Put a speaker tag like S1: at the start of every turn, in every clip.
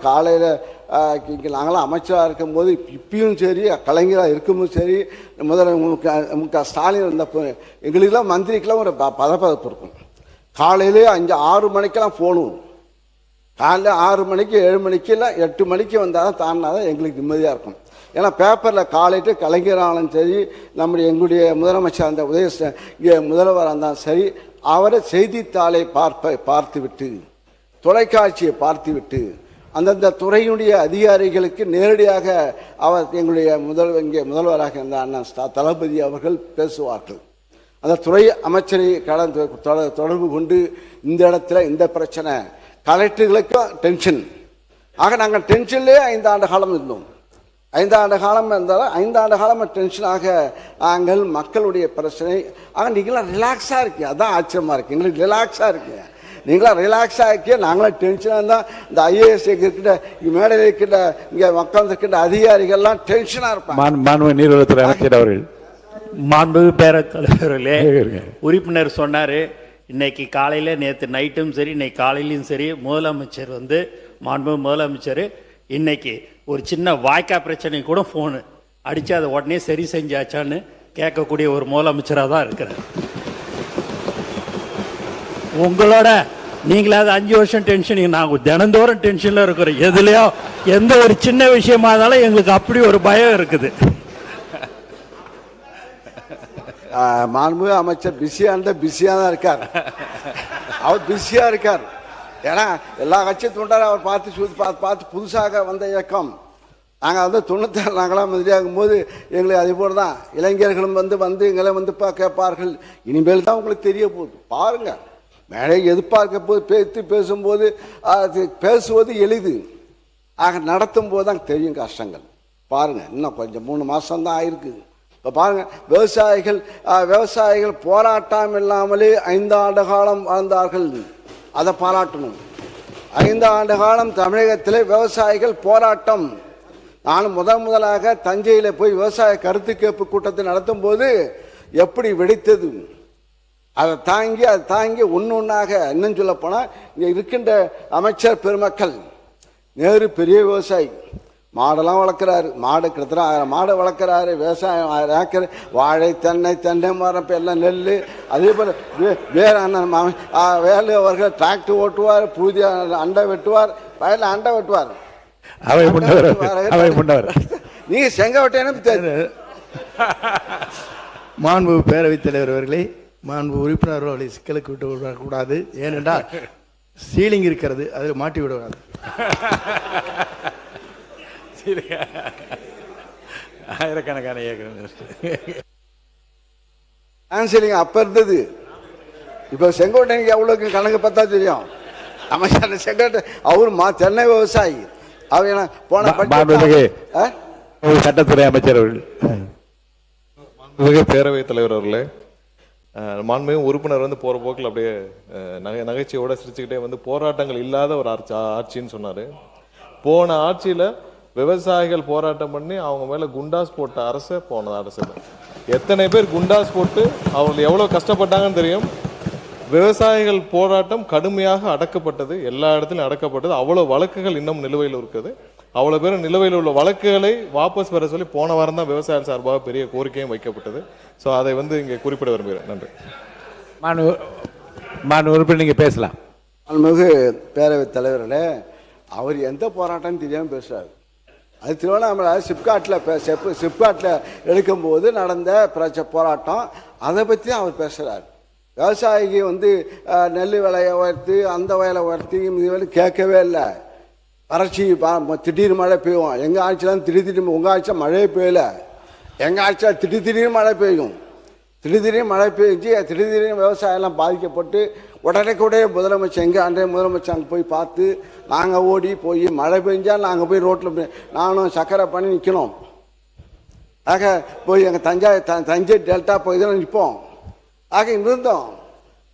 S1: காலையில் இங்கே நாங்களாம் அமைச்சராக இருக்கும்போது இப்பயும் சரி, கலைஞராக இருக்கும்போது சரி, முதல்ல ஸ்டாலின் இருந்தப்போ எங்களுக்கெல்லாம் மந்திரிக்கெல்லாம் ஒரு பதப்பதப்பு இருக்கும். காலையிலே 6 மணிக்கெல்லாம் போகணும். காலையில் 6 மணிக்கு 7 மணிக்கு இல்லை 8 மணிக்கு வந்தால் தான் தாண்டினாதான் எங்களுக்கு நிம்மதியாக இருக்கும். ஏன்னா பேப்பரில் காலையிட்டு கலைஞராலும் சரி, எங்களுடைய முதலமைச்சர் அந்த இங்கே முதல்வராக இருந்தாலும் சரி, அவரை செய்தித்தாளை பார்த்துவிட்டு, தொலைக்காட்சியை பார்த்துவிட்டு, அந்தந்த துறையினுடைய அதிகாரிகளுக்கு நேரடியாக அவர் எங்களுடைய இங்கே முதல்வராக இருந்த அண்ணன் தளபதி அவர்கள் பேசுவார்கள். அந்த துறை அமைச்சரை தொடர்பு கொண்டு இந்த இடத்துல இந்த பிரச்சனை, கலெக்டர்களுக்கும் டென்ஷன். ஆக நாங்கள் டென்ஷன்லேயே 5 ஆண்டு காலம் இருந்தோம். 5 ஆண்டு காலம் இருந்தாலும் 5 ஆண்டு காலம் டென்ஷனாக நாங்கள் மக்களுடைய பிரச்சனை. ஆக நீங்களாம் ரிலாக்ஸாக இருக்கீங்க, அதான் ஆச்சரியமாக இருக்கு. எங்களுக்கு ரிலாக்ஸாக இருக்கீங்க, நீங்களாம் ரிலாக்ஸாக இருக்கீங்க, நாங்களாம் டென்ஷனாக இருந்தால் இந்த ஐஏஎஸ் இருக்கின்ற மேடையில் இருக்கின்ற இங்கே மக்கள் இருக்கின்ற அதிகாரிகள்லாம் டென்ஷனாக இருப்பாங்க.
S2: மாண்பு நீர்வளத்துறை அமைச்சர் அவர்கள்.
S3: மாண்பு பேரவைத் தலைவர்களே, உறுப்பினர் சொன்னார், இன்னைக்கு காலையில் நேற்று நைட்டும் சரி இன்னைக்கு காலையிலையும் சரி முதலமைச்சர் மாண்பு முதலமைச்சர் இன்னைக்கு ஒரு சின்ன வாய்க்கா பிரச்சனை கூட ஃபோனு அடித்து அதை உடனே சரி செஞ்சாச்சான்னு கேட்கக்கூடிய ஒரு முதலமைச்சராக தான் இருக்கிறார். உங்களோட நீங்களாவது 5 வருஷம் டென்ஷன், நாங்கள் தினந்தோறும் டென்ஷனில் இருக்கிறோம். எதுலையோ எந்த ஒரு சின்ன விஷயமா இருந்தாலும் எங்களுக்கு அப்படி ஒரு பயம் இருக்குது.
S1: மாண்பு அமைச்சர் பிஸியாக தான் இருக்கார். அவர் பிஸியாக இருக்கார். ஏன்னா எல்லா கட்சியும் தொண்டார் அவர் பார்த்து புதுசாக வந்த இயக்கம். நாங்கள் 96 நாங்களாம் மந்திரியாகும் போது எங்களுக்கு அதே போல் தான் இளைஞர்களும் வந்து எங்களை கேட்பார்கள். இனிமேல் தான் உங்களுக்கு தெரிய போகுது பாருங்கள். மேலே எதிர்பார்க்க போது பேசும்போது பேசுவது எளிது, ஆக நடத்தும் போது தான் தெரியும் கஷ்டங்கள். பாருங்கள், இன்னும் கொஞ்சம் 3 மாதம்தான் ஆயிருக்குது. இப்போ பாருங்கள், விவசாயிகள் போராட்டம் இல்லாமலே 5 ஆண்டு காலம் வாழ்ந்தார்கள். அதை பாராட்டணும். 5 ஆண்டு காலம் தமிழகத்தில் விவசாயிகள் போராட்டம். நான் முதலாக தஞ்சையில் போய் விவசாய கருத்து கேட்பு கூட்டத்தை நடத்தும் போது எப்படி வெடித்தது, அதை தாங்கி ஒன்னொன்னாக இன்னும் சொல்ல போனால் இங்கே இருக்கின்ற அமைச்சர் பெருமக்கள், நேரு பெரிய விவசாயி, மாடெல்லாம் வளர்க்குறாரு, மாடு கிட்டத்தட்ட 1000 மாடு வளர்க்குறாரு. விவசாயம் 1000 ஏக்கர், வாழை தென்னை மரம் எல்லாம் நெல். அதே போல் வேலு அவர்கள் டிராக்டர் ஓட்டுவார், புதிய அண்டை வெட்டுவார், வயலில் அண்டை வெட்டுவார். நீங்க செங்க வெட்டேன்னு
S4: மாண்பு பேரவைத் தலைவர் அவர்களே, மாண்பு உறுப்பினர் அவர்களை சிக்கலுக்கு விட்டு விடக்கூடாது. ஏனென்றால் சீலிங் இருக்கிறது, அதில் மாட்டி விடக்கூடாது.
S2: ஆயிரக்கணக்கான
S1: ஏக்கர் அப்ப இருந்தது. இப்ப செங்கோட்டைக்கு எவ்வளவுக்கு கணக்கு பார்த்தா தெரியும். அமைச்சர் செங்கோட்டை அவரு சென்னை விவசாயி. அவர் போன
S2: சட்டத்துறை அமைச்சர் அவர்கள்.
S5: பேரவைத் தலைவர் அவர்களே, மாண்புமிகு உறுப்பினர் போற போக்கில் அப்படியே நகைச்சுவையோட சிரிச்சுக்கிட்டே போராட்டங்கள் இல்லாத ஒரு ஆட்சின்னு சொன்னாரு. போன ஆட்சியில விவசாயிகள் போராட்டம் பண்ணி அவங்க மேல குண்டாஸ் போட்ட அரசு போன அரசு. எத்தனை பேர் குண்டாஸ் போட்டு அவங்க எவ்வளவு கஷ்டப்பட்டாங்கன்னு தெரியும். விவசாயிகள் போராட்டம் கடுமையாக அடக்கப்பட்டது, எல்லா இடத்துலையும் அடக்கப்பட்டது. அவ்வளவு வழக்குகள் இன்னும் நிலுவையில் இருக்குது. அவ்வளவு பேரும் நிலுவையில் உள்ள வழக்குகளை வாபஸ் பெற சொல்லி போன வாரம் தான் விவசாயிகள் சார்பாக பெரிய கோரிக்கையும் வைக்கப்பட்டது. ஸோ அதை இங்கே குறிப்பிட விரும்புகிறேன். நன்றி.
S2: நீங்க பேசலாம்.
S1: பேரவைத் தலைவர்களே, அவர் எந்த போராட்டம் தெரியாமல் பேசுறாரு. அது திருவண்ணாமலை சிப்காட்டில் எடுக்கும்போது நடந்த போராட்டம், அதை பற்றி அவர் பேசுகிறார். விவசாயிக்கு நெல் விலையை உயர்த்தி அந்த வயலை உயர்த்தி இது கேட்கவே இல்லை. வறட்சி, திடீர்னு மழை பெய்யும். எங்கள் ஆட்சியில் திடீர்னு, உங்கள் ஆட்சியில் மழையே பெய்யல. எங்கள் ஆட்சியில் திடீர்னு மழை பெய்யும். திடீர்னு மழை பெய்ஞ்சு திடீர்னு விவசாயம்லாம் பாதிக்கப்பட்டு உடனே முதலமைச்சர் அன்றைய முதலமைச்சர் அங்கே போய் பார்த்து நாங்கள் ஓடி போய் மழை பெஞ்சால் நாங்கள் போய் ரோட்டில் நானும் சக்கரை பண்ணி நிற்கணும். ஆக போய் எங்கள் தஞ்சை டெல்டா போய் தான் நிற்போம். ஆக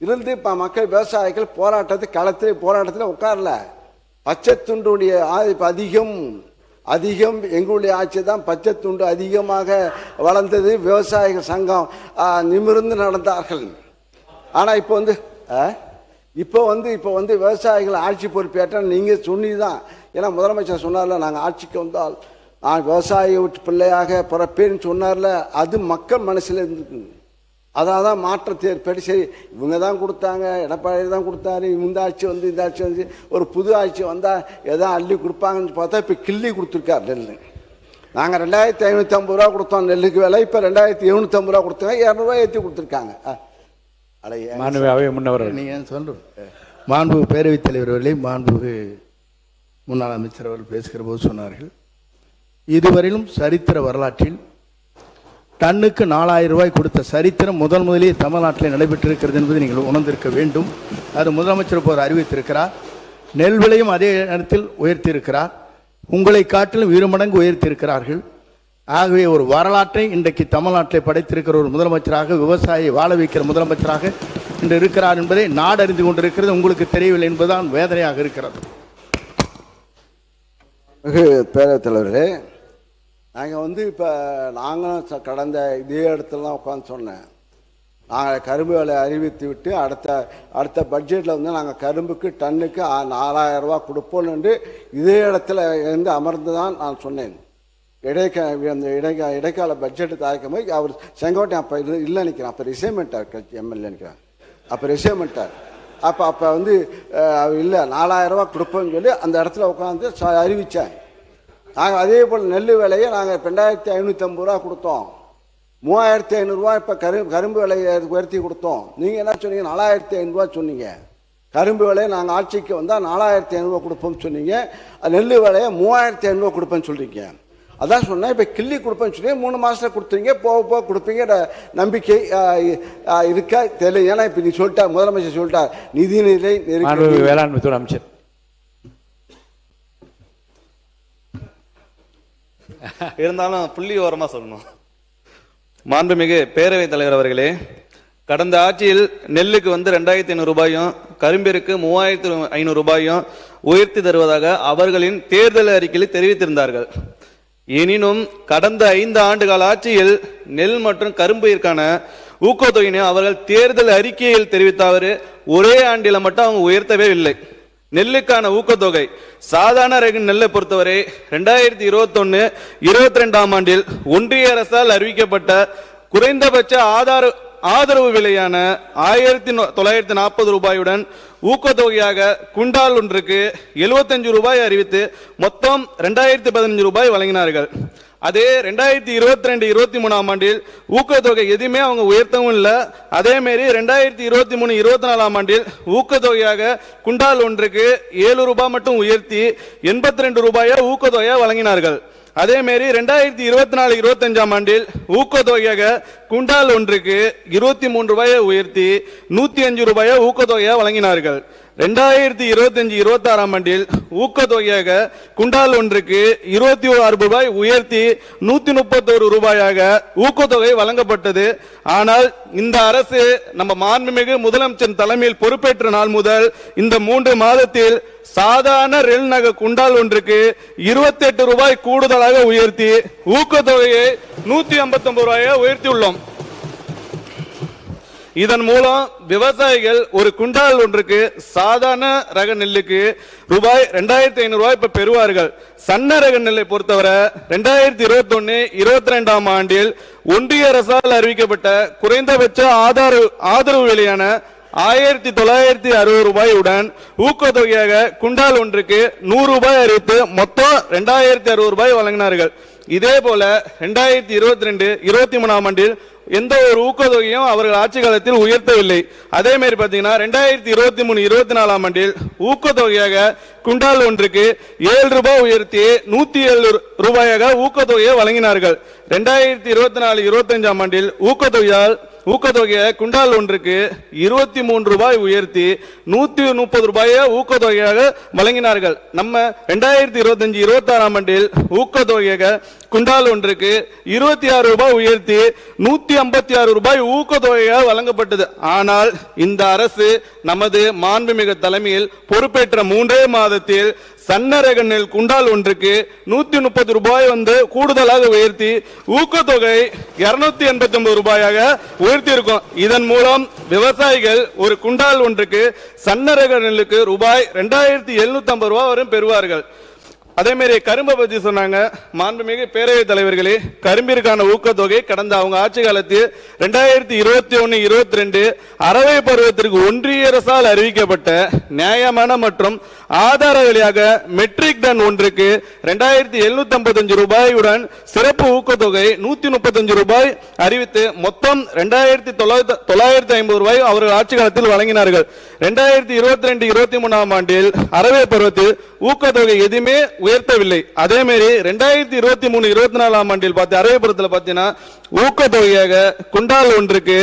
S1: இருந்து இப்போ மக்கள் விவசாயிகள் களத்தில் போராட்டத்தில் உட்காரல. பச்சை துண்டுடைய அதிகம் எங்களுடைய ஆட்சி தான். பச்சை துண்டு அதிகமாக வளர்ந்தது. விவசாயிகள் சங்கம் நிமிர்ந்து நடந்தார்கள். ஆனால் இப்போ விவசாயிகள் ஆட்சி பொறுப்பேற்ற நீங்கள் சொன்னீதான். ஏன்னா முதலமைச்சர் சொன்னார்ல, நாங்கள் ஆட்சிக்கு வந்தால் நான் விவசாய வீட்டு பிள்ளையாக பிறப்பேன்னு சொன்னார்ல, அது மக்கள் மனசில் இருந்துக்குங்க. அதான் தான் மாற்றத்தை ஏற்பட்டு, சரி இவங்க தான் கொடுத்தாங்க, எடப்பாடி தான் கொடுத்தாரு, இந்த ஆட்சி வந்து இந்த ஆட்சி வந்து ஒரு புது ஆட்சி வந்தால் எதாவது அள்ளி கொடுப்பாங்கன்னு பார்த்தா இப்போ கிள்ளி கொடுத்துருக்கார் நெல். நாங்கள் 2550 ரூபா கொடுத்தோம் நெல்லுக்கு விலை, இப்போ 2750 ரூபா கொடுத்தாங்க, 200 ரூபாய் ஏற்றி கொடுத்துருக்காங்க.
S2: மாண்புமிகு முன்னவர்கள்,
S4: நீங்கள் சொல்கிறோம். மாண்புமிகு பேரவைத் தலைவர் அவர்களே, மாண்புமிகு முன்னாள் அமைச்சர் அவர்கள் பேசுகிற போது சொன்னார்கள், இதுவரையிலும் சரித்திர வரலாற்றில் டன்னுக்கு 4000 ரூபாய் கொடுத்த சரித்திரம் முதலிலே தமிழ்நாட்டில் நடைபெற்றிருக்கிறது என்பதை நீங்கள் உணர்ந்திருக்க வேண்டும். அது முதலமைச்சர் போர் அறிவித்திருக்கிறார். நெல் விலையும் அதே நேரத்தில் உயர்த்தியிருக்கிறார். உங்களை காட்டிலும் 2 மடங்கு உயர்த்தியிருக்கிறார்கள். ஆகவே ஒரு வரலாற்றை இன்றைக்கு தமிழ்நாட்டில் படைத்திருக்கிற ஒரு முதலமைச்சராக, விவசாயியை வாழ வைக்கிற முதலமைச்சராக இன்று இருக்கிறார் என்பதை நாடு அறிந்து கொண்டிருக்கிறது. உங்களுக்கு தெரியவில்லை என்பதுதான் வேதனையாக இருக்கிறது.
S1: பேரவைத் தலைவர்களே, நாங்கள் வந்து இப்போ நாங்களும் கடந்த இதே இடத்துல தான் உட்காந்து சொன்னேன், நாங்கள் கரும்பு விலை அறிவித்து விட்டு அடுத்த பட்ஜெட்டில் வந்து நாங்கள் கரும்புக்கு டன்னுக்கு 4000 ரூபா கொடுப்போம் என்று இதே இடத்துல இருந்து அமர்ந்து தான் நான் சொன்னேன். இடைக்கால பட்ஜெட்டு தயாரிக்கும் போது அவர் செங்கோட்டையன் அப்போ இல்லை நினைக்கிறேன், அப்போ ரிசைமெண்ட்டார் கட்சி எம்எல்ஏ நினைக்கிறேன், அப்போ ரிசைமெண்ட்டார். அப்போ வந்து இல்லை 4000 ரூபா கொடுப்போம்னு சொல்லி அந்த இடத்துல உட்காந்து அறிவித்தேன். நாங்கள் அதே போல் நெல் விலையை நாங்கள் 2550 ரூபா கொடுத்தோம், 3500 ரூபா இப்போ கரும்பு விலையை உயர்த்தி கொடுத்தோம். நீங்கள் என்ன சொன்னீங்க? 4500 ரூபா சொன்னீங்க. கரும்பு விலையை நாங்கள் ஆட்சிக்கு வந்தால் 4500 ரூபா கொடுப்போம்னு சொன்னீங்க. நெல் விலையை 3500 ரூபா கொடுப்பேன்னு சொல்கிறீங்க. அதான் சொன்னேன், இப்போ கிள்ளி கொடுப்பேன்னு சொல்லி 3 மாதத்தில் கொடுத்துருங்க, போக போக கொடுப்பீங்க நம்பிக்கை இருக்கா தெரியல. ஏன்னா இப்போ நீ சொல்லிட்டா, முதலமைச்சர் சொல்லிட்டார், நிதிநிலை
S2: வேளாண்மை துறை அமைச்சர்.
S6: இருந்தாலும் புள்ளி ஓரமா சொல்லணும். மாண்புமிகு பேரவைத் தலைவர் அவர்களே, கடந்த ஆட்சியில் நெல்லுக்கு வந்து 2500 ரூபாயும் கரும்பிற்கு 3500 ரூபாயும் உயர்த்தி தருவதாக அவர்களின் தேர்தல் அறிக்கையில் தெரிவித்திருந்தார்கள். எனினும் கடந்த 5 ஆண்டுகால ஆட்சியில் நெல் மற்றும் கரும்பிற்கான ஊக்கத்தொகையினை அவர்கள் தேர்தல் அறிக்கையில் தெரிவித்தவர் ஒரே ஆண்டில மட்டும் அவங்க உயர்த்தவே இல்லை. நெல்லுக்கான ஊக்கத்தொகை சாதாரண ரக நெல்லை பொறுத்தவரை 2021-22 ஆண்டில் ஒன்றிய அரசால் அறிவிக்கப்பட்ட குறைந்தபட்ச ஆதரவு விலையான 1940 ரூபாயுடன் ஊக்கத்தொகையாக குண்டால் ஒன்றுக்கு 75 ரூபாய் அறிவித்து மொத்தம் 2015 ரூபாய் வழங்கினார்கள். அதே 2022-23 ஆண்டில் ஊக்கத்தொகை எதுவுமே அவங்க உயர்த்தவும் இல்லை. அதே மாதிரி 2023-24 ஆண்டில் ஊக்கத்தொகையாக குண்டால் ஒன்றுக்கு 7 ரூபாய் மட்டும் உயர்த்தி 82 ரூபாயை ஊக்கத்தொகையை வழங்கினார்கள். அதே மாதிரி 2024-25 ஆண்டில் ஊக்கத்தொகையாக குண்டால் ஒன்றுக்கு 23 ரூபாயை உயர்த்தி 105 ரூபாயை ஊக்கத்தொகையை வழங்கினார்கள். 2025-26 ஆண்டில் ஊக்கத்தொகையாக குண்டால் ஒன்றுக்கு 26 ரூபாய் உயர்த்தி 131 ரூபாயாக ஊக்கத்தொகை வழங்கப்பட்டது. ஆனால் இந்த அரசு நம்ம மாண்புமிகு முதலமைச்சர் தலைமையில் பொறுப்பேற்ற நாள் முதல் இந்த 3 மாதத்தில் சாதாரண ரெல் நகை குண்டால் ஒன்றுக்கு 28 ரூபாய் கூடுதலாக உயர்த்தி ஊக்கத்தொகையை 159 ரூபாயை உயர்த்தியுள்ளோம். இதன் மூலம் விவசாயிகள் ஒரு குண்டால் ஒன்றுக்கு சாதாரண ரக நெல்லுக்கு ரூபாய் 2500 ரூபாய் இப்ப பெறுவார்கள். சன்ன ரக நெல்லை பொறுத்தவரை 2021-22 ஆண்டில் ஒன்றிய அரசால் அறிவிக்கப்பட்ட குறைந்தபட்ச ஆதரவு விலையான 1960 ரூபாயுடன் ஊக்கத்தொகையாக குண்டால் ஒன்றுக்கு 100 ரூபாய் அறிவித்து மொத்தம் 2060 ரூபாய் வழங்கினார்கள். இதே போல 2022-23 ஆண்டில் எந்த ஒரு ஊக்கத்தொகையும் அவர்கள் ஆட்சி காலத்தில் உயர்த்தவில்லை. அதே மாதிரி பாத்தீங்கன்னா 2023-24 ஆண்டில் ஊக்கத்தொகையாக குண்டால் ஒன்றுக்கு 7 ரூபாய் உயர்த்தி 107 ரூபாயாக ஊக்கத்தொகையை வழங்கினார்கள். 2024-25 ஆண்டில் ஊக்கத்தொகையை குண்டால் ஒன்றுக்கு 23 ரூபாய் உயர்த்தி 130 ரூபாயை ஊக்கத்தொகையாக வழங்கினார்கள். நம்ம 2025-26 ஆண்டில் ஊக்கத்தொகையாக குண்டால் ஒன்றுக்கு 26 ரூபாய் உயர்த்தி 156 ரூபாய் ஊக்கத்தொகையாக வழங்கப்பட்டது. ஆனால் இந்த அரசு நமது மாண்புமிகு தலைமையில் பொறுப்பேற்ற 3 மாதத்தில் சன்ன ரக நெல் குண்டால் ஒன்றுக்கு 130 ரூபாய் கூடுதலாக உயர்த்தி ஊக்கத்தொகை 289 ரூபாயாக உயர்த்தி இருக்கும். இதன் மூலம் விவசாயிகள் ஒரு குண்டால் ஒன்றுக்கு சன்ன ரக நெல்லுக்கு ரூபாய் 2750 ரூபாய் வரை பெறுவார்கள். அதே மாதிரி கரும்பை பத்தி சொன்னாங்க. மாண்புமிகு பேரவைத் தலைவர்களே, கரும்பிற்கான ஊக்கத்தொகை கடந்த அவங்க ஆட்சி காலத்தில் 2021-22 அறவை பருவத்திற்கு ஒன்றிய அரசால் அறிவிக்கப்பட்ட நியாயமான மற்றும் ஆதார விலையாக மெட்ரிக் டன் ஒன்றுக்கு 2755 ரூபாயுடன் சிறப்பு ஊக்கத்தொகை 135 ரூபாய் அறிவித்து மொத்தம் 2950 ரூபாய் அவர்கள் ஆட்சி காலத்தில் வழங்கினார்கள். 2022-23 ஆண்டில் அறவை பருவத்தில் ஊக்கத்தொகை எதுவுமே உயர்த்தவில்லை. அதே மாதிரி 2023-24 ஆண்டில் பார்த்து அறவை பருவத்தில் பார்த்தீங்கன்னா ஊக்கத்தொகையாக குண்டால் ஒன்றுக்கு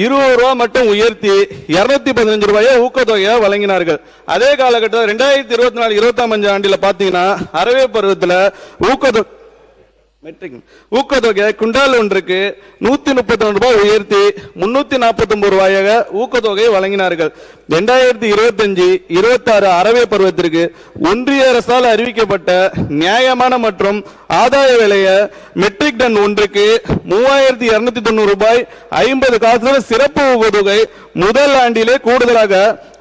S6: 20 ரூபாய் மட்டும் உயர்த்தி 215 ரூபாயை ஊக்கத்தொகையாக வழங்கினார்கள். அதே காலகட்டத்தில் 2024-25 ஆண்டில் பார்த்தீங்கன்னா அறவை பருவத்தில் ஊக்கத்தொகை குண்டால் ஒன்றுக்கு 131 ரூபாய் உயர்த்தி 349 ரூபாயாக ஊக்கத்தொகை வழங்கினார்கள். 2025-26 அறவை பருவத்திற்கு ஒன்றிய அரசால் அறிவிக்கப்பட்ட நியாயமான மற்றும் ஆதாய விலைய மெட்ரிக் டன் ஒன்றுக்கு 3290 ரூபாய் 50 காசுடன் சிறப்பு ஊக்கத்தொகை முதல் ஆண்டிலே கூடுதலாக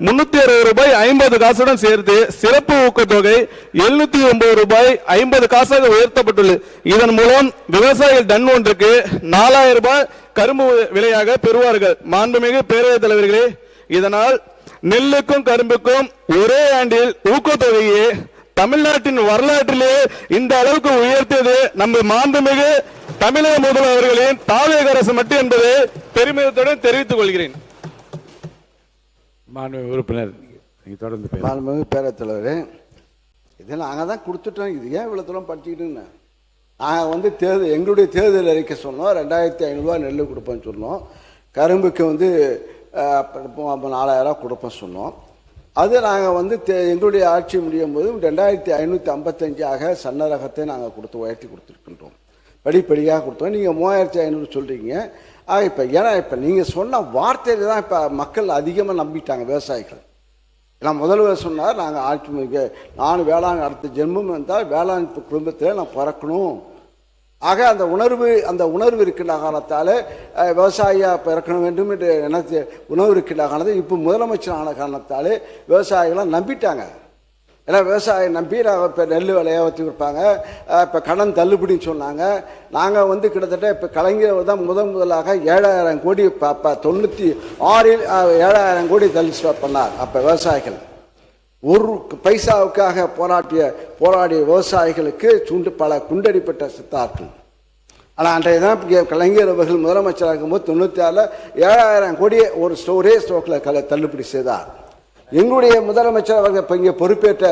S6: 360 ரூபாய் 50 காசுடன் சேர்த்து சிறப்பு ஊக்கத்தொகை 709 ரூபாய் 50 காசாக உயர்த்தப்பட்டுள்ளது. இதன் மூலம் விவசாயிகள் டன் ஒன்றுக்கு 4000 ரூபாய் கரும்பு விலையாக பெறுவார்கள். மாண்புமிகு பேரவைத் தலைவர்களே, இதனால் நெல்லுக்கும் கரும்புக்கும் ஒரே ஆண்டில் ஊக்கத்தொகையை தமிழ்நாட்டின் வரலாற்றிலே இந்த அளவுக்கு உயர்த்தியது நம்ம மாண்புமிகு தமிழக முதல்வர் அவர்களின் தாவேக அரசு மட்டும் என்பதை பெருமிதத்துடன் தெரிவித்துக் கொள்கிறேன்.
S2: மாண்புமிகு உறுப்பினர் நீங்கள் தொடர்ந்து பேசுங்க.
S1: மாண்புமிகு பேரவைத் தலைவரே, இதை நாங்கள் தான் கொடுத்துட்டோம். இது ஏன் இவ்வளோ தூரம் படிச்சுக்கிட்டுன்னு நாங்கள் எங்களுடைய தேர்தல் அறிக்கை சொன்னோம். 2500 ரூபா நெல் கொடுப்போம்னு சொன்னோம். கரும்புக்கு 4000 கொடுப்போம் சொன்னோம். அது நாங்கள் எங்களுடைய ஆட்சி முடியும் போது 2555 சன்ன ரகத்தை நாங்கள் உயர்த்தி கொடுத்துருக்கின்றோம். படிப்படியாக கொடுத்தோம். நீங்கள் 3500 சொல்கிறீங்க. இப்போ நீங்கள் சொன்ன வார்த்தையில தான் இப்போ மக்கள் அதிகமாக நம்பிட்டாங்க விவசாயிகள். ஏன்னா முதல்வர் சொன்னார், நாங்கள் ஆட்சி நான் வேளாண் அடுத்த ஜென்மம் வந்தால் வேளாண் குடும்பத்தில் நான் பிறக்கணும். ஆக அந்த உணர்வு இருக்கின்ற காரணத்தால் விவசாயியாக பிறக்கண வேண்டும் என்று எனக்கு உணர்வு இருக்கின்ற காரணத்தை இப்போ முதலமைச்சர் ஆன காரணத்தால் விவசாயிகளாம் நம்பிட்டாங்க. ஏன்னா விவசாயம் நம்பி இப்போ நெல் விலையை ஊற்றி கொடுப்பாங்க. இப்போ கடன் தள்ளுபடின்னு சொன்னாங்க. நாங்கள் கிட்டத்தட்ட இப்போ கலைஞர் தான் முதலாக 7000 கோடி 96-இல் 7000 கோடி தள்ளுபடி பண்ணார். அப்போ விவசாயிகள் ஒரு பைசாவுக்காக போராடிய விவசாயிகளுக்கு பல குண்டடிப்பட்ட சித்தார்கள். ஆனால் அன்றைய தான் கலைஞர் அவர்கள் முதலமைச்சராக இருக்கும்போது 96-ல் 7000 கோடியை ஒரே ஸ்டோக்கில் தள்ளுபடி செய்தார். எங்களுடைய முதலமைச்சர் அவர்கள் இப்போ இங்கே பொறுப்பேற்ற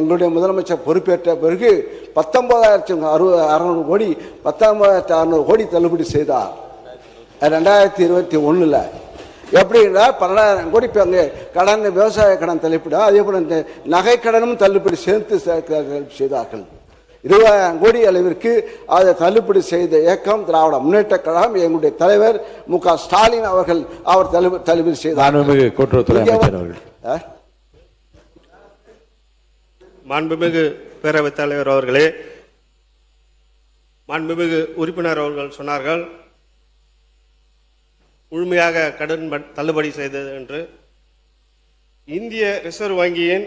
S1: எங்களுடைய முதலமைச்சர் பொறுப்பேற்ற பிறகு 19,600 கோடி 19,600 கோடி தள்ளுபடி செய்தார் 2021. எப்படின்னா 12,000 கோடி இப்போ அங்கே கடன் விவசாய கடன் தள்ளுபடி, அதே போல் இந்த நகை கடனும் தள்ளுபடி சேர்த்து செய்தார்கள். 20,000 கோடி அளவிற்கு அதை தள்ளுபடி செய்த இயக்கம் திராவிட முன்னேற்ற கழகம். எங்களுடைய தலைவர் மு.க. ஸ்டாலின் அவர்கள் தள்ளுபடி செய்தார்.
S7: மாண்புமிகு பேரவைத் தலைவர் அவர்களே, மாண்புமிகு உறுப்பினர் அவர்கள் சொன்னார்கள் முழுமையாக கடன் தள்ளுபடி செய்தது என்று. இந்திய ரிசர்வ் வங்கியின்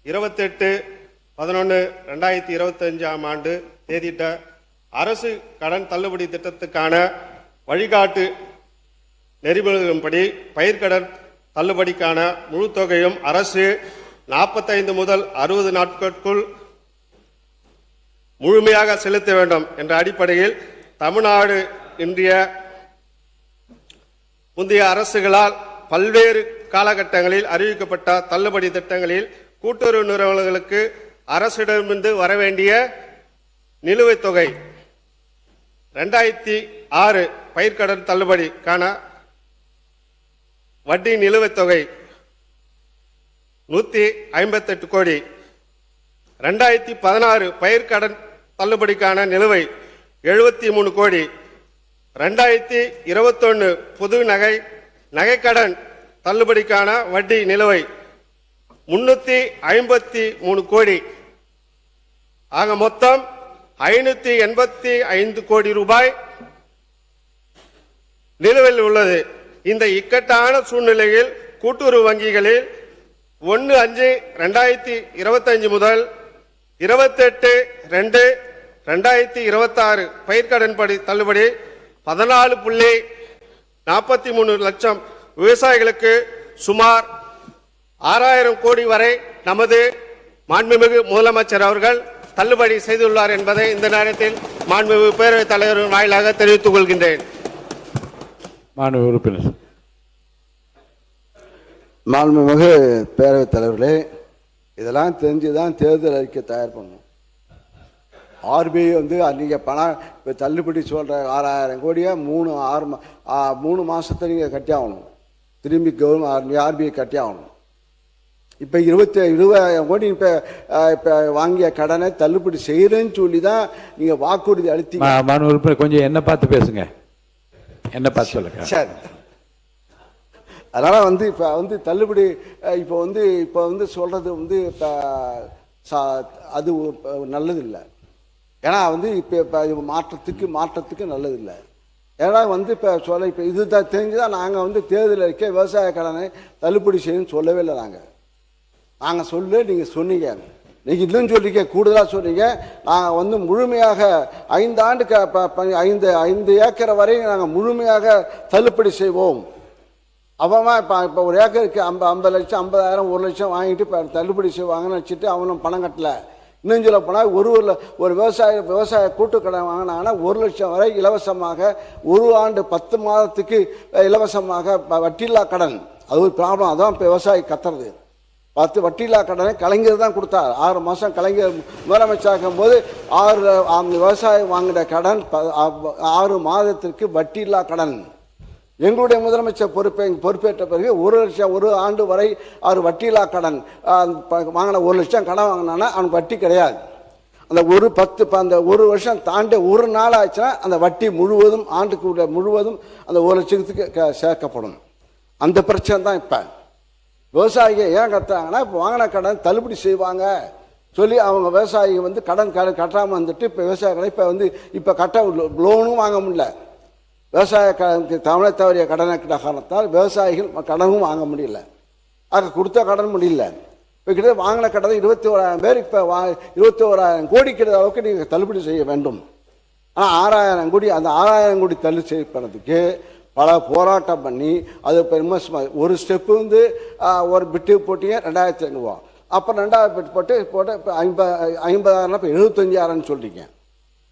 S7: 28/11/2025 தேதியிட்ட அரசு கடன் தள்ளுபடி திட்டத்துக்கான வழிகாட்டு நெறிமுறைகளின்படி பயிர்க்கடன் தள்ளுபடிக்கான முழு தொகையும் அரசு 45 முதல் 60 நாட்களுக்குள் முழுமையாக செலுத்த வேண்டும் என்ற அடிப்படையில் தமிழ்நாடு இன்றைய முந்தைய அரசுகளால் பல்வேறு காலகட்டங்களில் அறிவிக்கப்பட்ட தள்ளுபடி திட்டங்களில் கூட்டுறவு நிறுவனங்களுக்கு அரசிடமிருந்து வரவேண்டிய நிலுவைத் தொகை 2006 பயிர்க்கடன் தள்ளுபடிக்கான வட்டி நிலுவைத் தொகை 158 கோடி, 2016 பயிர்க்கடன் தள்ளுபடிக்கான நிலுவை 73 கோடி, 2021 புது நகைக்கடன் தள்ளுபடிக்கான வட்டி நிலுவை 353 கோடி. ஆக மொத்தம் 585 கோடி ரூபாய் நிலுவையில் உள்ளது. இந்த இக்கட்டான சூழ்நிலையில் கூட்டுறவு வங்கிகளில் 1/5/2025 முதல் 28/2/2026 பயிர்க்கடன் தள்ளுபடி 14.43 லட்சம் விவசாயிகளுக்கு சுமார் 6000 கோடி வரை நமது மாண்புமிகு முதலமைச்சர் அவர்கள் தள்ளுபடி செய்துள்ளார் என்பதை இந்த நேரத்தில் மாண்புமிகு பேரவைத் தலைவர் வாயிலாக தெரிவித்துக் கொள்கின்றேன்.
S2: மாண்பு உறுப்பினர்.
S1: மாண்புமிகு பேரவைத் தலைவர்களே, இதெல்லாம் தெரிஞ்சுதான் தேர்தல் அறிக்கை தயார் பண்ணணும். ஆர்பிஐ வந்து நீங்கள் பணம் இப்போ தள்ளுபடி சொல்கிற 6000 கோடியை 3 மாதத்தை நீங்கள் கட்டி ஆகணும். திரும்பி கவர்மெண்ட் ஆர்பிஐ கட்டி ஆகணும். இப்போ 20,000 கோடி இப்போ வாங்கிய கடனை தள்ளுபடி செய்கிறேன்னு சொல்லி தான் நீங்கள் வாக்குறுதி அளித்தீங்க.
S2: மாண்பு உறுப்பினர் கொஞ்சம் என்ன பார்த்து பேசுங்க, என்ன பார்த்து சொல்லுங்க.
S1: சரி, அதனால் வந்து இப்போ வந்து தள்ளுபடி இப்போ வந்து சொல்கிறது வந்து இப்போ அது நல்லதில்லை. ஏன்னா வந்து இப்போ மாற்றத்துக்கு நல்லதில்லை. ஏன்னா வந்து இப்போ இது தான் தெரிஞ்சுதான் நாங்கள் வந்து தேர்தல் அறிக்கை விவசாய கடனை தள்ளுபடி செய்யணும்னு சொல்லவே இல்லை. நாங்கள் நீங்கள் சொன்னீங்க, நீங்கள் இல்லைன்னு சொல்லிக்க கூடுதலாக சொன்னீங்க. நாங்கள் வந்து முழுமையாக 5 ஆண்டுக்கு 5 ஏக்கரை வரையும் நாங்கள் முழுமையாக தள்ளுபடி செய்வோம். அவன் இப்போ ஒரு ஏக்கருக்கு 50 லட்சம் 50,000 1 லட்சம் வாங்கிட்டு இப்போ தள்ளுபடி செய்வாங்கன்னு வச்சுட்டு அவனும் பணம் கட்டலை. இன்னும் சொல்ல போனால் ஒரு விவசாய கூட்டுக்கடன் வாங்கினாங்கன்னா 1 லட்சம் வரை இலவசமாக 1 ஆண்டு 10 மாதத்துக்கு இலவசமாக வட்டியில்லா கடன். அது ஒரு ப்ராப்ளம். அதான் இப்போ விவசாயி கத்துறது. 10 வட்டியில்லா கடனை கலைஞர் தான் கொடுத்தார். 6 மாதம் கலைஞர் முதலமைச்சராகும் போது 6 விவசாயம் வாங்கின கடன் 6 மாதத்திற்கு வட்டியில்லா கடன். எங்களுடைய முதலமைச்சர் பொறுப்பேற்ற பிறகு 1 லட்சம் 1 ஆண்டு வரை அவர் வட்டியில்லா கடன் வாங்கின 1 லட்சம் கடன் வாங்கினான்னா அவனுக்கு வட்டி கிடையாது. அந்த அந்த 1 வருஷம் தாண்டி 1 நாள் ஆச்சுன்னா அந்த வட்டி முழுவதும் ஆண்டுக்கு முழுவதும் அந்த 1 லட்சத்துக்கு சேர்க்கப்படும். அந்த பிரச்சனை தான் இப்போ விவசாயிகள் ஏன் கட்டுறாங்கன்னா, இப்போ வாங்கின கடன் தள்ளுபடி செய்வாங்க சொல்லி அவங்க விவசாயிகள் வந்து கடன் கட்டாமல் வந்துட்டு இப்போ விவசாய கடன் இப்போ கட்ட லோனும் வாங்க முடியல. விவசாய தமிழை தவறிய கடனை காரணத்தால் விவசாயிகள் கடனும் வாங்க முடியல. ஆக கொடுத்த கடன் முடியல. இப்போ கிட்ட வாங்கின கடன் 21,000 பேர் இப்போ 21,000 கோடி கிட்ட அளவுக்கு நீங்கள் தள்ளுபடி செய்ய வேண்டும். ஆனால் 6,000 கோடி அந்த 6,000 கோடி தள்ளுபடி செய்யப்படுறதுக்கு பல போராட்டம் பண்ணி அது இப்போ ஒரு ஸ்டெப்பு வந்து ஒரு பிட்டு போட்டிங்க 2,500 ரூபா. அப்புறம் 2வது பிட்டு போட்டு இப்போ 50,000 இப்போ 75,000 சொல்றீங்க.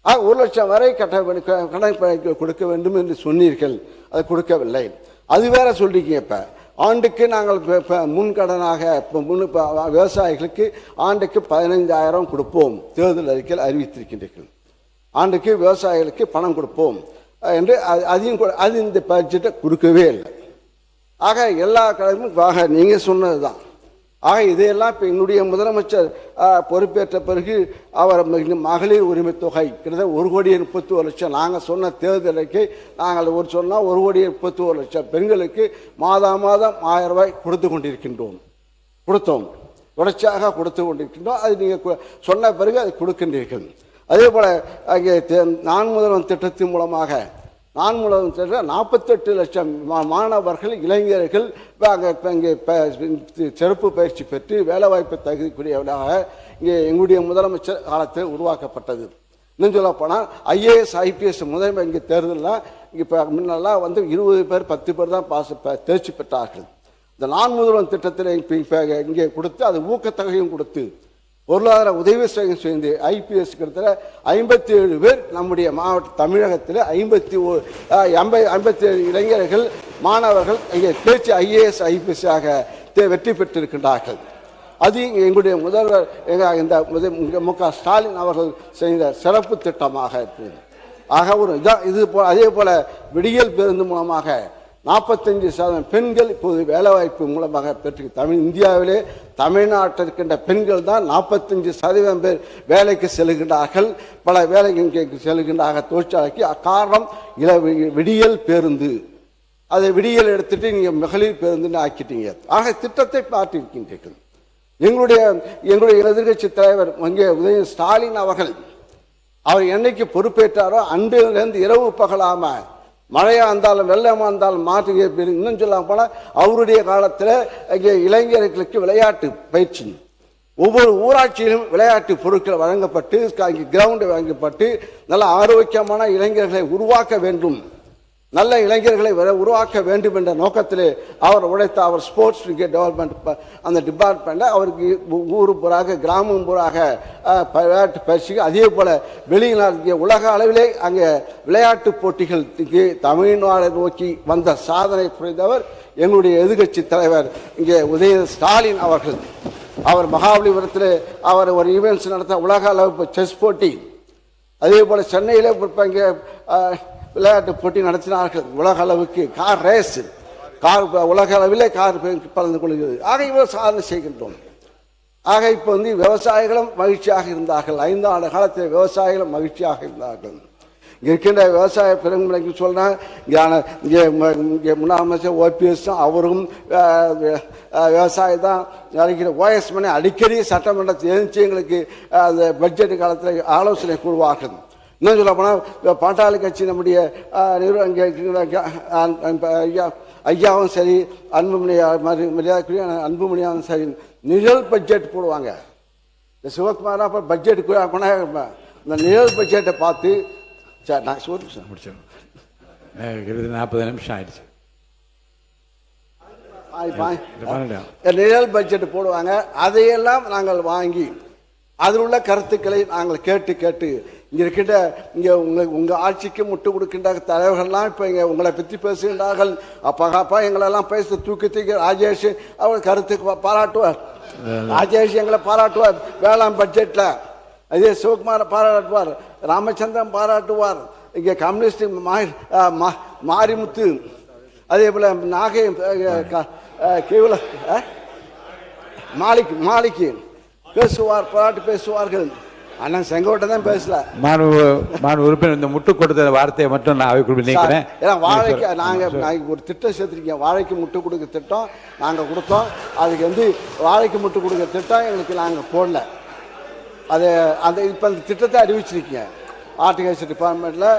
S1: 1 லட்சம் வரை கடன் கொடுக்க வேண்டும் என்று சொன்னீர்கள். அது கொடுக்கவில்லை. அது வேற சொல்றீங்க. இப்போ ஆண்டுக்கு நாங்கள் முன்கடனாக விவசாயிகளுக்கு ஆண்டுக்கு 15,000 கொடுப்போம் தேர்தல் அறிக்கையில் அறிவித்திருக்கின்றீர்கள். ஆண்டுக்கு விவசாயிகளுக்கு பணம் கொடுப்போம் என்று அது இந்த பட்ஜெட்டை கொடுக்கவே இல்லை. ஆக எல்லா கடனும் நீங்கள் சொன்னது தான். ஆக இதையெல்லாம் இப்போ எங்களுடைய முதலமைச்சர் பொறுப்பேற்ற பிறகு அவர் மகளிர் உரிமை தொகை கிட்டத்தட்ட 1,31,00,000 நாங்கள் சொன்ன தேர்தல் அறிக்கை நாங்கள் சொன்னால் 1,31,00,000 பெண்களுக்கு மாதம் 1000 ரூபாய் கொடுத்தோம் தொடர்ச்சியாக கொடுத்து கொண்டிருக்கின்றோம். அது நீங்கள் சொன்ன பிறகு அது கொடுக்கின்றீர்கள். அதே போல் அங்கே நான் முதல்வன் திட்டத்தின் மூலமாக 48 லட்சம் மாணவர்கள் இளைஞர்கள் இங்கே சிறப்பு பயிற்சி பெற்று வேலைவாய்ப்பு தகுதிக்குரியவர்களாக இங்கே எங்களுடைய முதலமைச்சர் காலத்தில் உருவாக்கப்பட்டது. இன்னும் சொல்ல போனால் IAS IPS முதன்மை இங்கே தேர்தலில் இப்போ முன்னெல்லாம் 20 பேர் 10 பேர் தான் தேர்ச்சி பெற்றார்கள். இந்த நான் முதல்வன் திட்டத்தில் இப்போ இங்கே கொடுத்து அது ஊக்கத்தொகையும் கொடுத்து பொருளாதார உதவி செய்து IPS கிட்டத்தட்ட 57 பேர் நம்முடைய மாவட்ட தமிழகத்தில் 57 இளைஞர்கள் மாணவர்கள் இங்கே தேர்ச்சி IAS IPS ஆக வெற்றி பெற்றிருக்கின்றார்கள். அது எங்களுடைய முதல்வர் இந்த மு.க. ஸ்டாலின் அவர்கள் செய்த சிறப்பு திட்டமாக இருக்குது. ஆக இது அதே போல விடியல் பேருந்து மூலமாக 45% பெண்கள் இப்போது வேலைவாய்ப்பு மூலமாக பெற்று இந்தியாவிலே தமிழ்நாட்டில் இருக்கின்ற பெண்கள் தான் 45% பேர் வேலைக்கு செல்கின்றார்கள். பல வேலைக்கு செல்கின்றார்கள் தொழிற்சாலைக்கு. காரணம் விடியல் பேருந்து. அதை விடியல் எடுத்துட்டு நீங்க மகளிர் பேருந்துன்னு ஆக்கிட்டீங்க. ஆக திட்டத்தை பார்த்திருக்கின்றீர்கள். எங்களுடைய எதிர்கட்சி தலைவர் உதய ஸ்டாலின் அவர் என்னைக்கு பொறுப்பேற்றாரோ அன்றிலிருந்து இரவு பகலாம மழையாக இருந்தாலும் வெள்ளமாக இருந்தாலும் மாற்று இன்னும் சொல்ல போனால் அவருடைய காலத்தில் இங்கே இளைஞர்களுக்கு விளையாட்டு பயிற்சி ஒவ்வொரு ஊராட்சியிலும் விளையாட்டு பொருட்கள் வழங்கப்பட்டு கிரவுண்டு வழங்கப்பட்டு நல்ல ஆரோக்கியமான இளைஞர்களை உருவாக்க வேண்டும், நல்ல இளைஞர்களை உருவாக்க வேண்டும் என்ற நோக்கத்திலே அவர் உழைத்த அவர் ஸ்போர்ட்ஸ் டெவலப்மெண்ட் அந்த டிபார்ட்மெண்ட்டில் அவருக்கு ஊர் பூராக கிராமம் பூராக விளையாட்டு பயிற்சி, அதே போல் வெளிநாடு உலக அளவிலே அங்கே விளையாட்டு போட்டிகளுக்கு தமிழ்நாடு நோக்கி வந்த சாதனை புரிந்தவர் எங்களுடைய எதிர்கட்சி தலைவர் இங்கே ஸ்டாலின் அவர்கள். அவர் மகாபலிபுரத்தில் அவர் ஒரு ஈவெண்ட்ஸ் நடத்த உலக அளவு செஸ் போட்டி, அதே போல் சென்னையிலே இங்கே விளையாட்டு போட்டி நடத்தினார்கள். உலக அளவுக்கு கார் ரேஸ், உலக அளவிலே கார் கலந்து கொள்கிறது. ஆக இவ்வளவு சாதனை செய்கின்றோம். ஆக இப்போ விவசாயிகளும் மகிழ்ச்சியாக இருந்தார்கள். 5 ஆண்டு காலத்தில் விவசாயிகளும் மகிழ்ச்சியாக இருந்தார்கள். இங்கே இருக்கின்ற விவசாய பெருங்குடிக்கு சொல்கிறேன், இங்கே முன்னாள் அமைச்சர் OPS அவரும் விவசாயி தான் நினைக்கிற. OS மணி அடிக்கடி சட்டமன்றத்தில் எழுந்துச்சு எங்களுக்கு அந்த பட்ஜெட் காலத்தில் ஆலோசனை கூறுவார்கள். இன்னும் சொல்ல போனால் பாட்டாளி கட்சி நம்முடைய ஐயாவும் சரி, மரியாதைக்குரிய அன்புமணியாவும் சரி, நிழல் பட்ஜெட் போடுவாங்க. இந்த சிவகுமார் அப்புறம் பட்ஜெட் போனால் இந்த நிழல் பட்ஜெட்டை பார்த்து சார் நான் சார்
S2: முடிச்சோம். 40 நிமிஷம் ஆயிடுச்சு.
S1: நிழல் பட்ஜெட் போடுவாங்க. அதையெல்லாம் நாங்கள் வாங்கி அதில் உள்ள கருத்துக்களை நாங்கள் கேட்டு இங்கே இருக்கின்ற உங்கள் ஆட்சிக்கு முட்டு கொடுக்கின்ற தலைவர்கள்லாம் இப்போ இங்கே உங்களை பற்றி பேசுகின்றார்கள். அப்பா எங்களெல்லாம் பேச தூக்கி ராஜேஷ் அவர் கருத்துக்கு பாராட்டுவார். ராஜேஷ் எங்களை பாராட்டுவார் வேளாண் பட்ஜெட்டில். அதே சிவகுமாரை பாராட்டுவார், ராமச்சந்திரன் பாராட்டுவார், இங்கே கம்யூனிஸ்ட் மாரிமுத்து, அதே போல் நாகை மாலிக்கு பேசுவார், பாராட்டு பேசுவார்கள். அண்ணன் செங்கோட்டை தான் பேசல.
S2: மாண்பு உறுப்பினர் இந்த முட்டு கொடுத்த வார்த்தையை மட்டும் நான் அவைக்குள் நினைக்கிறேன்.
S1: ஏன்னா வாழைக்கு நாங்கள் ஒரு திட்டம் சேர்த்துருக்கோம், வாழைக்கு முட்டு கொடுக்க திட்டம் நாங்கள் கொடுத்தோம். அதுக்கு வாழைக்கு முட்டு கொடுக்க திட்டம் எங்களுக்கு நாங்கள் போடல. அது அந்த இப்போ அந்த திட்டத்தை அறிவிச்சிருக்கீங்க, ஹார்டிகல்ச்சர் டிபார்ட்மெண்ட்டில்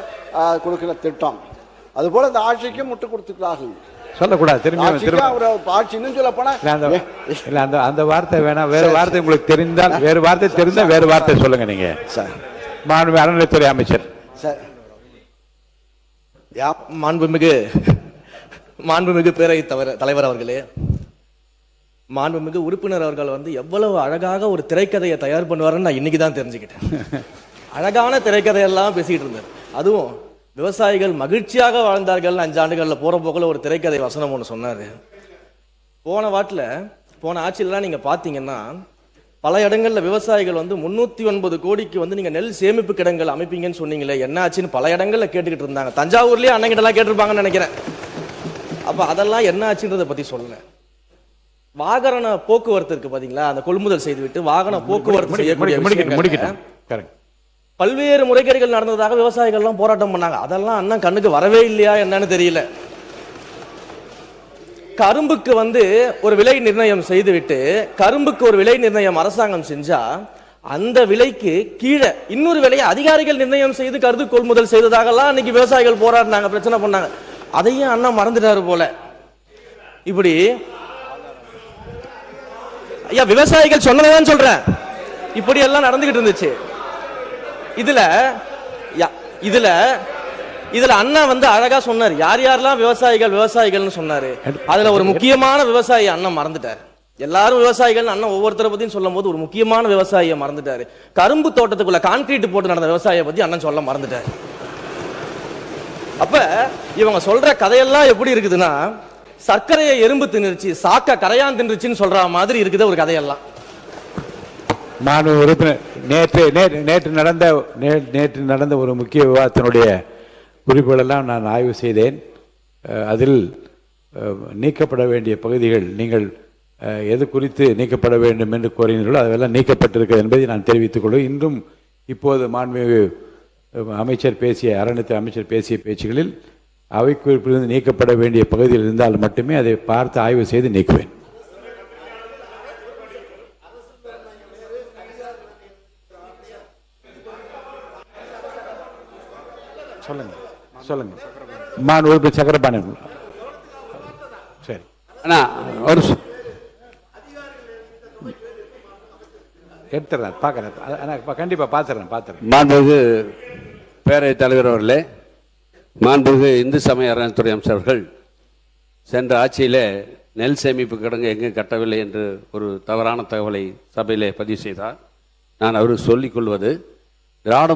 S1: கொடுக்குற திட்டம். அதுபோல் இந்த ஆட்சிக்கு முட்டு கொடுத்துக்கிறார்கள்.
S2: சொல்லக்கூடாது, திரும்பி
S1: ஆட்சின்னு சொல்ல போனால்
S2: அந்த வார்த்தை வேணாம். வேறு வார்த்தை உங்களுக்கு தெரிந்தால் வேறு வார்த்தை தெரிந்தால் வேறு வார்த்தை சொல்லுங்க. நீங்க
S1: சார்
S2: மாண்பு அறநிலைத்துறை அமைச்சர்
S1: சார்.
S8: மாண்புமிகு பேரவைத் தலைவர் அவர்களே, மாண்புமிகு உறுப்பினர் அவர்கள் எவ்வளவு அழகாக ஒரு திரைக்கதையை தயார் பண்ணுவாருன்னு நான் இன்னைக்கு தான் தெரிஞ்சுக்கிட்டேன். அழகான திரைக்கதையெல்லாம் பேசிக்கிட்டு இருந்தார். அதுவும் விவசாயிகள் மகிழ்ச்சியாக வாழ்ந்தார்கள் 5 ஆண்டுகளில் போற போக்கில் ஒரு திரைக்கதை வசனம் ஒன்று சொன்னார். போன ஆட்சியிலாம் நீங்க பார்த்தீங்கன்னா பல இடங்கள்ல விவசாயிகள் 309 கோடிக்கு நீங்க நெல் சேமிப்பு கிடங்குகள் அமைப்பீங்கன்னு சொன்னீங்களே, என்ன ஆச்சுன்னு பல இடங்கள்ல கேட்டுக்கிட்டு இருந்தாங்க. தஞ்சாவூர்லயே அண்ணங்கிட்டலாம் கேட்டிருப்பாங்கன்னு நினைக்கிறேன். அப்ப அதெல்லாம் என்ன ஆச்சுன்றதை பத்தி சொல்லல. வாகன போக்குவரத்து இருக்கு பாத்தீங்களா, அந்த கொள்முதல் செய்துவிட்டு வாகன போக்குவரத்து செய்யக்கூடிய பல்வேறு முறைகேடுகள் நடந்ததாக விவசாயிகள்லாம் போராட்டம் பண்ணாங்க. அதெல்லாம் அண்ணன் கண்ணுக்கு வரவே இல்லையா என்னன்னு தெரியல. கரும்புக்கு ஒரு விலை நிர்ணயம் செய்துவிட்டு, கரும்புக்கு ஒரு விலை நிர்ணயம் அரசாங்கம் செஞ்சா அந்த விலைக்கு கீழே இன்னொரு விலையை அதிகாரிகள் நிர்ணயம் செய்து கருது கொள்முதல் செய்ததாகலாம் அன்னைக்கு விவசாயிகள் போராடினாங்க, பிரச்சனை பண்ணாங்க. அதையும் அண்ணன் மறந்துட்டாரு போல. இப்படி ஐயா விவசாயிகள் சொன்னதான் சொல்றேன், இப்படி எல்லாம் நடந்துகிட்டு இருந்துச்சு. இதுல அண்ணா அழகா சொன்னார், யார் யாரெல்லாம் விவசாயிகள்னு சொன்னாரு. அதுல ஒரு முக்கியமான விவசாயி அண்ணன் மறந்துட்டாரு. எல்லாரும் விவசாயிகள் அண்ணன் ஒவ்வொருத்தரை பத்தியும் சொல்லும் போது ஒரு முக்கியமான விவசாயியை மறந்துட்டாரு. கரும்பு தோட்டத்துக்குள்ள கான்கிரீட் போட்டு நடந்த விவசாயியை பத்தி அண்ணன் சொல்ல மறந்துட்டாரு. அப்ப இவங்க சொல்ற கதையெல்லாம் எப்படி இருக்குதுன்னா, சர்க்கரையை எறும்பு தின்னுருச்சு, சாக்க கரையான் தின்றுச்சுன்னு சொல்ற மாதிரி இருக்குது ஒரு கதையெல்லாம்.
S2: மாண்பு உறுப்பினர், நேற்று நடந்த ஒரு முக்கிய விவாதத்தினுடைய குறிப்புகளெல்லாம் நான் ஆய்வு செய்தேன். அதில் நீக்கப்பட வேண்டிய பகுதிகள் நீங்கள் எது குறித்து நீக்கப்பட வேண்டும் என்று கோரினீர்களோ அதெல்லாம் நீக்கப்பட்டிருக்கிறது என்பதை நான் தெரிவித்துக் கொள்வேன். இன்றும் இப்போது மாண்புமிகு அமைச்சர் அறநிலையத்துறை அமைச்சர் பேசிய பேச்சுகளில் அவை குறிப்பிலிருந்து நீக்கப்பட வேண்டிய பகுதியில் இருந்தால் மட்டுமே அதை பார்த்து ஆய்வு செய்து நீக்குவேன். சொல்லுங்க. மாண்பு உறுப்பினர் சக்கரபாணி. சரி
S9: அண்ணா ஒரு
S2: எடுத்துறேன், பார்க்குறேன், கண்டிப்பாக பார்த்துறேன்.
S9: மாண்புமிகு பேரவைத் தலைவர் அவர்களே, மாண்புமிகு இந்து சமய அறநிலையத்துறை அமைச்சர் அவர்கள் சென்ற ஆட்சியிலே நெல் சேமிப்பு கிடங்கு எங்கும் கட்டவில்லை என்று ஒரு தவறான தகவலை சபையிலே பதிவு செய்தார். நான் அவருக்கு சொல்லிக் கொள்வது, திராவிட